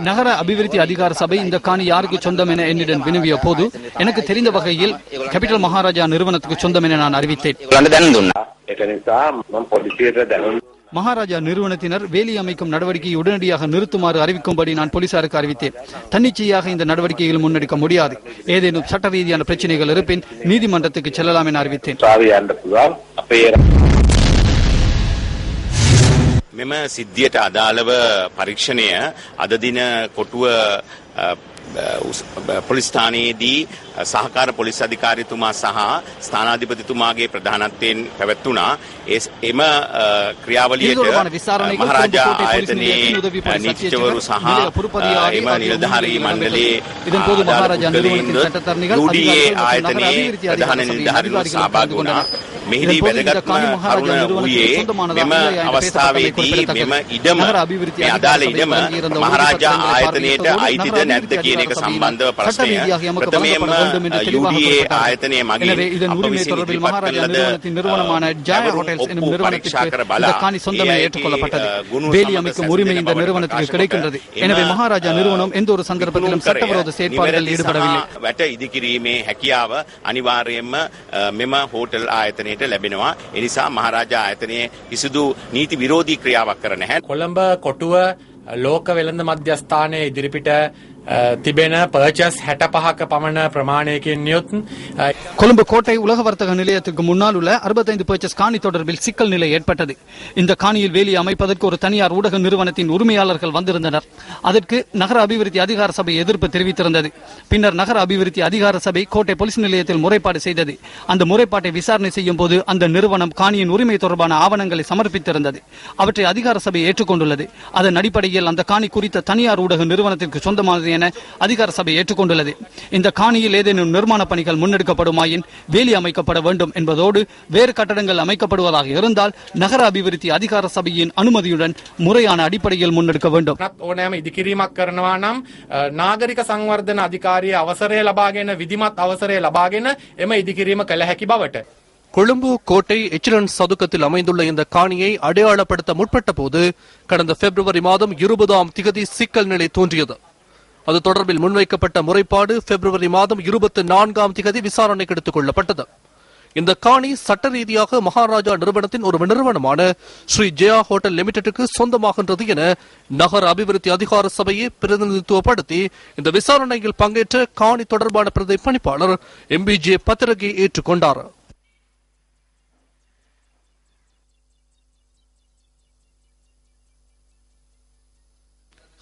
நகர அபிவிருத்தி அதிகார சபை இந்த காணி யாருக்கு சொந்தம் என என்னிடம் வினவிய போது எனக்கு தெரிந்த வகையில் கேபிட்டல் மகாராஜா நிறுவனத்துக்கு சொந்தம் என நான் அறிவித்தேன். மகாராஜா நிறுவனத்தினர் வேலி அமைக்கும் நடவடிக்கையை உடனடியாக நிறுத்துமாறு அறிவிக்கும்படி நான் போலீசாருக்கு அறிவித்தேன். தன்னிச்சையாக இந்த நடவடிக்கைகள் முன்னெடுக்க முடியாது. ஏதேனும் சட்ட ரீதியான பிரச்சனைகள் இருப்பின் நீதிமன்றத்துக்கு செல்லலாம் என அறிவித்தேன். මෙම සිද්ධියට අදාළව පරීක්ෂණය අද දින කොටුව පොලිස් ස්ථානයේදී සහකාර පොලිස් අධිකාරිතුමා සහ ස්ථානාධිපතිතුමාගේ ප්‍රධානත්වයෙන් පැවැත්වුණා. එම ක්‍රියාවලියට මහරජා ආයතනයේ නීතිඥවරු සහ එම නිලධාරී මණ්ඩලයේ UDA ආයතනයේ ප්‍රධාන නිලධාරීවරු සහභාගී වුණා. මෙහිදී වැදගත්ම කරුණ වූයේ මෙම අවස්ථාවේදී මෙම ඉඩම මේ අදාළ ඉඩම මහරජා ආයතනයට අයිතිද නැද්ද කියන එක සම්බන්ධව ප්‍රශ්නය ප්‍රථමයෙන්ම UDA ආයතනය මගින් අප විසින් ඉදිරිපත් කළ நிறுவனமான ஜாயா ஹோட்டல்ஸ் எனும் நிறுவனத்திற்கு இந்த காணி சொந்தமே ஏற்றுக்கொள்ளப்பட்டது. வேலி அமைக்கும் உரிமை இந்த நிறுவனத்துக்கு கிடைக்கின்றது. எனவே மகாராஜா நிறுவனம் எந்த ஒரு சந்தர்ப்பத்திலும் சட்டவிரோத செயற்பாடுகளில் ஈடுபடவில்லை. වැට ඉදිකිරීමේ හැකියාව අනිවාර්යයෙන්ම මෙම හෝටල් ආයතනයට ලැබෙනවා. ඒ නිසා මහරජා ආයතනයේ කිසිදු නීති විරෝධී ක්‍රියාවක් කර නැහැ. කොළඹ කොටුව ලෝක වෙළඳ මධ්‍යස්ථානයේ ඉදිරිපිට තිබෙන පර්චස් 65ක පමණ ප්‍රමාණයකින් යුත් கொழும்பு கோட்டை உலக வர்த்தக நிலையத்துக்கு முன்னால் உள்ள 65 பர்ச்சஸ் காணி தொடர்பில் சிக்கல் நிலை ஏற்பட்டது. இந்த காணியில் வேலி அமைப்பதற்கு ஒரு தனியார் ஊடக நிறுவனத்தின் உரிமையாளர்கள் வந்திருந்தனர். அதற்கு நகர அபிவிருத்தி அதிகார சபை எதிர்ப்பு தெரிவித்திருந்தது. பின்னர் நகர அபிவிருத்தி அதிகார சபை கோட்டை போலீஸ் நிலையத்தில் முறைப்பாடு செய்தது. அந்த முறைப்பாட்டை விசாரணை செய்யும் போது அந்த நிறுவனம் காணியின் உரிமை தொடர்பான ஆவணங்களை சமர்ப்பித்திருந்தது. அவற்றை அதிகார சபை ஏற்றுக்கொண்டுள்ளது. அதன் அடிப்படையில் அந்த காணி குறித்த தனியார் ஊடக நிறுவனத்திற்கு சொந்தமானது என அதிகார சபை ஏற்றுக்கொண்டுள்ளது. இந்த காணியில் ஏதேனும் நிர்மாண பணிகள் முன்னெடுக்கப்படுமாயின் வேலி அமைக்கப்பட வேண்டும் என்பதோடு வேறு கட்டடங்கள் அமைக்கப்படுவதாக இருந்தால் நகர அபிவிருத்தி அதிகார சபையின் அனுமதியுடன் முறையான அடிப்படையில் முன்னெடுக்க வேண்டும். ඕනෑම ඉදිකිරීමක් කරනවා නම් නාගරික සංවර්ධන අධිකාරිය අවසරය ලබාගෙන විධිමත් අවසරය ලබාගෙන එම ඉදිකිරීම කළ හැකි බවට கொழும்பு கோட்டை எச்சிலன் சதுக்கத்தில் அமைந்துள்ள இந்த காணியை அடையாளப்படுத்த முற்பட்ட போது கடந்த பிப்ரவரி மாதம் 20ஆம் திகதி சிக்கல் நிலை தோன்றியது. அது தொடர்பில் முன்வைக்கப்பட்ட முறைப்பாடு பிப்ரவரி மாதம் 24ஆம் திகதி விசாரணைக்கு எடுத்துக் கொள்ளப்பட்டது. இந்த காணி சட்ட ரீதியாக மகாராஜா நிறுவனத்தின் ஒரு நிறுவனமான ஸ்ரீ ஜெயா ஹோட்டல் லிமிடெடுக்கு சொந்தமாகின்றது என நகர அபிவிருத்தி அதிகார சபையை பிரதிநிதித்துவப்படுத்தி இந்த விசாரணையில் பங்கேற்ற காணி தொடர்பான பிரதி பணிப்பாளர் MBJ பத்திரகை ஏற்றுக்கொண்டார்.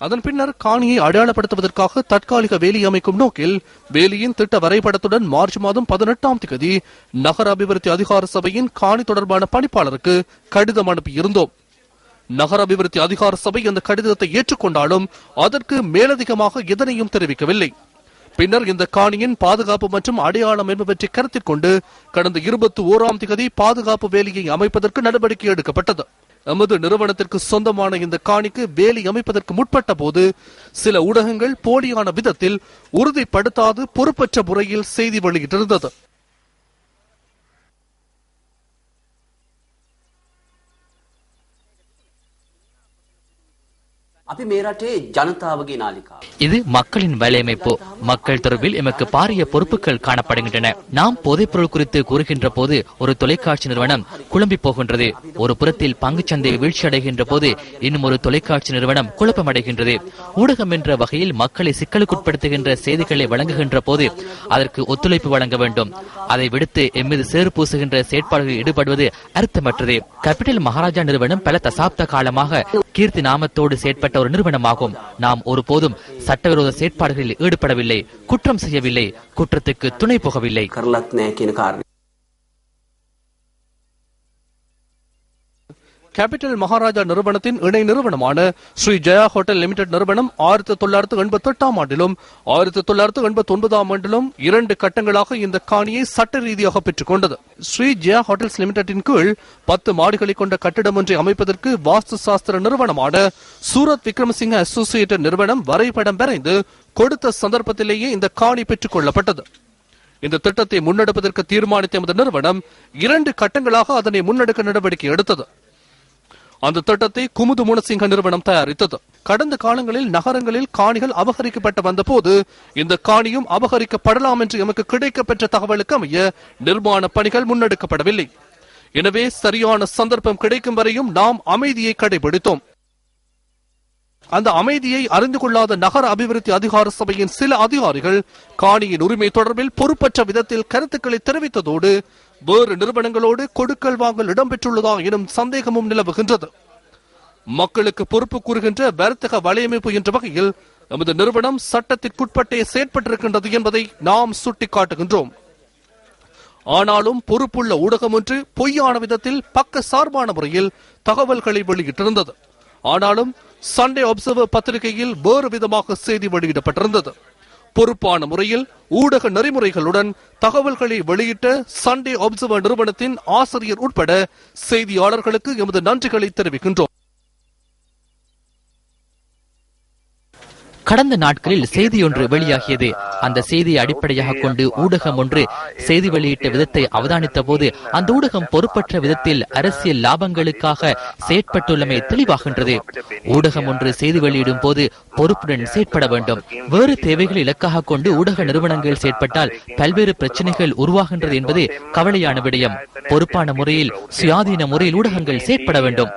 அதன் பின்னர் காணியை அடையாளப்படுத்துவதற்காக தற்காலிக வேலி அமைக்கும் நோக்கில் வேலியின் திட்ட வரைபடத்துடன் மார்ச் மாதம் 18ஆம் தேதி நகர அபிவிருத்தி அதிகார சபையின் காணி தொடர்பான பணிப்பாளருக்கு கடிதம் அனுப்பியிருந்தோம். நகர அபிவிருத்தி அதிகார சபை அந்த கடிதத்தை ஏற்றுக்கொண்டாலும் அதற்கு மேலதிகமாக எதனையும் தெரிவிக்கவில்லை. பின்னர் இந்த காணியின் பாதுகாப்பு மற்றும் அடையாளம் என்பவற்றை கருத்தில் கொண்டு கடந்த 21ஆம் தேதி பாதுகாப்பு வேலியை அமைப்பதற்கு நடவடிக்கை எடுக்கப்பட்டது. எமது நிறுவனத்திற்கு சொந்தமான இந்த காணிக்கு வேலி அமைப்பதற்கு முற்பட்ட போது சில ஊடகங்கள் போலியான விதத்தில் உறுதிப்படுத்தாது பொறுப்பற்ற முறையில் செய்தி வெளியிட்டிருந்தது. இது மக்களின் வேலையமைப்பு. மக்கள் தொடர்பில் எமக்கு பாரிய பொறுப்புகள் காணப்படுகின்றன. நாம் போதைப் பொருள் குறித்து கூறுகின்ற போது ஒரு தொலைக்காட்சி நிறுவனம் குழம்பி போகின்றது. ஒரு புறத்தில் பங்குச்சந்தை வீழ்ச்சி அடைகின்ற போது இன்னும் ஒரு தொலைக்காட்சி நிறுவனம் குழப்பமடைகின்றது. ஊடகம் என்ற வகையில் மக்களை சிக்கலுக்குட்படுத்துகின்ற செய்திகளை வழங்குகின்ற போது அதற்கு ஒத்துழைப்பு வழங்க வேண்டும். அதை விடுத்து எம்மீது சேறு பூசுகின்ற செயற்பாடுகளில் ஈடுபடுவது அர்த்தமற்றது. கேபிட்டல் மகாராஜா நிறுவனம் பல தசாப்த காலமாக கீர்த்தி நாமத்தோடு செயற்பட்ட ஒரு நிறுவனமாகும். நாம் ஒருபோதும் சட்டவிரோத செயற்பாடுகளில் ஈடுபடவில்லை, குற்றம் செய்யவில்லை, குற்றத்துக்கு துணை போகவில்லை. கேபிட்டல் மகாராஜா நிறுவனத்தின் இணை நிறுவனமான ஸ்ரீ ஜெயா ஹோட்டல் லிமிடெட் நிறுவனம் 1988ஆம் ஆண்டிலும் 1989ஆம் ஆண்டிலும் 2 கட்டங்களாக இந்த காணியை சட்ட ரீதியாக பெற்றுக் கொண்டது. ஸ்ரீ ஜெயா ஹோட்டல்ஸ் லிமிடெட்டின் கீழ் 10 மாடிகளை கொண்ட கட்டிடம் ஒன்றை அமைப்பதற்கு வாஸ்து சாஸ்திர நிறுவனமான சூரத் விக்ரமசிங்க அசோசியேட்டட் நிறுவனம் வரைபடம் வரைந்து கொடுத்த சந்தர்ப்பத்திலேயே இந்த காணி பெற்றுக் கொள்ளப்பட்டது. இந்த திட்டத்தை முன்னெடுப்பதற்கு தீர்மானித்த இந்த நிறுவனம் 2 கட்டங்களாக அதனை முன்னெடுக்க நடவடிக்கை எடுத்தது. அந்த திட்டத்தை குமுது முனசிங்க நிறுவனம் தயாரித்தது. கடந்த காலங்களில் நகரங்களில் காணிகள் அபகரிக்கப்பட்டு வந்த போது இந்த காணியும் அபகரிக்கப்படலாம் என்று எமக்கு கிடைக்கப்பெற்ற தகவலுக்கு அமைய நிர்மாண பணிகள் முன்னெடுக்கப்படவில்லை. எனவே சரியான சந்தர்ப்பம் கிடைக்கும் வரையும் நாம் அமைதியை கடைபிடித்தோம். அந்த அமைதியை அறிந்து கொள்ளாத நகர அபிவிருத்தி அதிகார சபையின் சில அதிகாரிகள் காணியின் உரிமை தொடர்பில் பொறுப்பற்ற விதத்தில் கருத்துக்களை தெரிவித்ததோடு வேறு நிறுவனங்களோடு கொடுக்கல் வாங்கல் இடம்பெற்றுள்ளதா எனும் சந்தேகமும் நிலவுகின்றது. மக்களுக்கு பொறுப்பு கூறுகின்ற வர்த்தக வலையமைப்பு என்ற வகையில் நமது நிறுவனம் சட்டத்திற்குட்பட்டே செயற்பட்டிருக்கின்றது என்பதை நாம் சுட்டிக்காட்டுகின்றோம். ஆனாலும் பொறுப்புள்ள ஊடகம் ஒன்று பொய்யான விதத்தில் பக்க சார்பான முறையில் தகவல்களை வெளியிட்டிருந்தது. ஆனாலும் சண்டே அப்சர்வர் பத்திரிகையில் வேறு விதமாக செய்தி வெளியிடப்பட்டிருந்தது. பொறுப்பான முறையில் ஊடக நெறிமுறைகளுடன் தகவல்களை வெளியிட்ட சண்டே அப்சர்வர் நிறுவனத்தின் ஆசிரியர் உட்பட செய்தியாளர்களுக்கு எமது நன்றிகளை தெரிவிக்கின்றோம். கடந்த நாட்களில் செய்தியொன்று வெளியாகியது. அந்த செய்தியை அடிப்படையாக கொண்டு ஊடகம் ஒன்று செய்தி வெளியிட்ட விதத்தை அவதானித்த போது அந்த ஊடகம் பொறுப்பற்ற விதத்தில் அரசியல் லாபங்களுக்காக செயற்பட்டுள்ளமை தெளிவாகின்றது. ஊடகம் ஒன்று செய்தி வெளியிடும் போது பொறுப்புடன் செயற்பட வேண்டும். வேறு தேவைகளை இலக்காக கொண்டு ஊடக நிறுவனங்கள் செயற்பட்டால் பல்வேறு பிரச்சனைகள் உருவாகின்றது என்பது கவலையான விடயம். பொறுப்பான முறையில் சுயாதீன முறையில் ஊடகங்கள் செயற்பட வேண்டும்.